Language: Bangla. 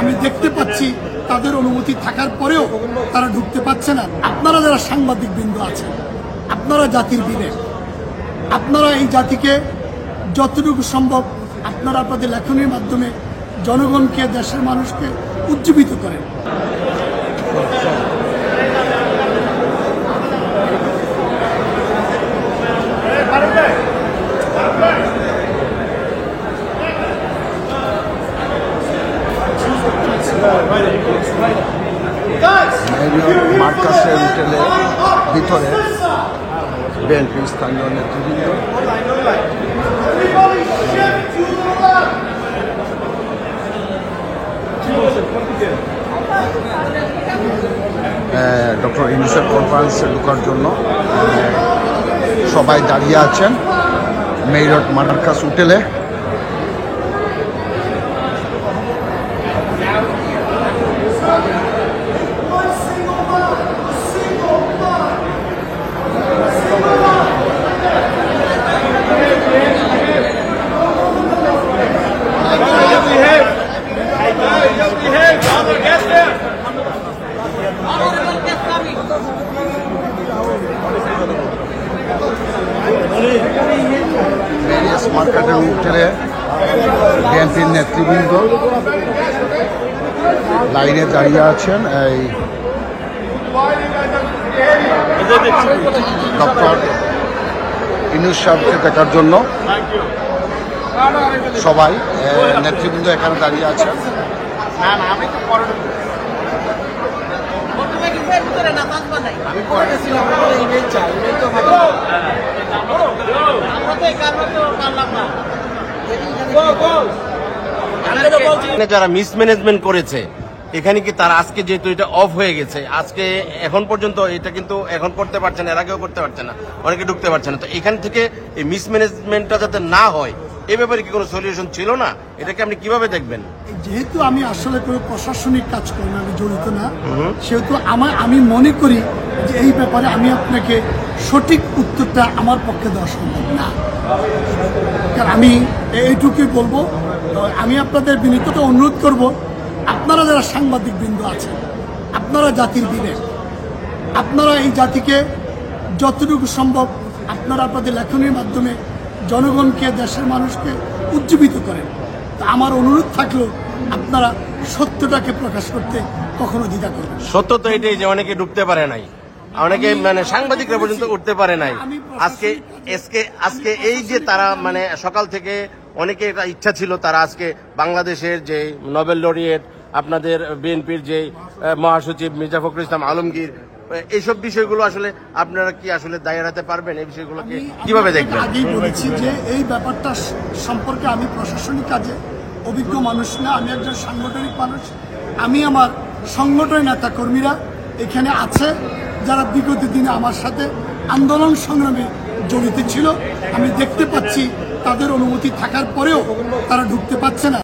আমি দেখতে পাচ্ছি তাদের অনুমতি থাকার পরেও তারা ঢুকতে পারছে না। আপনারা যারা সাংবাদিক বৃন্দ আছেন, আপনারা জাতির বিবেক, আপনারা এই জাতিকে যতটুকু সম্ভব আপনারা আপনাদের লেখনীর মাধ্যমে জনগণকে, দেশের মানুষকে উজ্জীবিত করেন। মার্কাসের হোটেলের ভিতরে বিএনপি স্থানীয় নেতৃবৃন্দ ডক্টর ইউনূসের কনফারেন্সে ঢোকার জন্য সবাই দাঁড়িয়ে আছেন মেরিয়ট মার্কাস হোটেলে। মার্কেটের হোটেলে বিএনপির নেতৃবৃন্দ লাইনে দাঁড়িয়ে আছেন এই ডক্টর ইউনূস সাহেবকে দেখার জন্য। সবাই নেতৃবৃন্দ এখানে দাঁড়িয়ে আছেন। যারা মিসম্যানেজমেন্ট করেছে এখানে কি তারা আজকে যেহেতু এটা অফ হয়ে গেছে, আজকে এখন পর্যন্ত এটা কিন্তু এখন করতে পারছে না, এর আগেও করতে পারছে না, অনেকে ঢুকতে পারছে না। তো এখান থেকে এই মিসম্যানেজমেন্টটা যাতে না হয় এ ব্যাপারে কি কোনো সলিউশন ছিল না? এটাকে আপনি কিভাবে দেখবেন? যেহেতু আমি আসলে কোনো প্রশাসনিক কাজকর্মে আমি জড়িত না, সেহেতু আমি মনে করি যে এই ব্যাপারে আমি আপনাকে সঠিক উত্তরটা আমার পক্ষে দেওয়া সম্ভব না। কারণ আমি এইটুকুই বলবো, আমি আপনাদের বিনীত অনুরোধ করব, আপনারা যারা সাংবাদিক বৃন্দ আছেন, আপনারা জাতির বিবেক, আপনারা এই জাতিকে যতটুকু সম্ভব আপনারা আপনাদের লেখনীর মাধ্যমে জনগণকে, দেশের মানুষকে উজ্জীবিত করেন। তা আমার অনুরোধ থাকলো আপনারা সত্যটাকে প্রকাশ করতে কখনো দ্বিধা করবেন। সত্য তো এটাই যে অনেকে ঢুকতে পারে নাই, অনেকে মানে সাংবাদিকরা পর্যন্ত উঠতে পারে নাই। আজকে এই যে তারা মানে সকাল থেকে অনেকে একটা ইচ্ছা ছিল তারা আজকে বাংলাদেশের যে নোবেল লরিয়েট, আপনাদের বিএনপির যে মহাসচিব মির্জা ফখরুল ইসলাম আলমগীর, এইসব বিষয়গুলো আসলে আপনারা কি আসলে দায় এড়াতে পারবেন? এই বিষয়গুলোকে কিভাবে দেখবেন? আগেই বলেছি যে এই ব্যাপারটা সম্পর্কে আমি প্রশাসনিক কাজে অভিজ্ঞ মানুষ না, আমি একজন সাংগঠনিক মানুষ। আমি আমার সংগঠনের নেতা কর্মীরা এখানে আছে যারা বিগত দিনে আমার সাথে আন্দোলন সংগ্রামে জড়িত ছিল। আমি দেখতে পাচ্ছি তাদের অনুমতি থাকার পরেও তারা ঢুকতে পারছে না।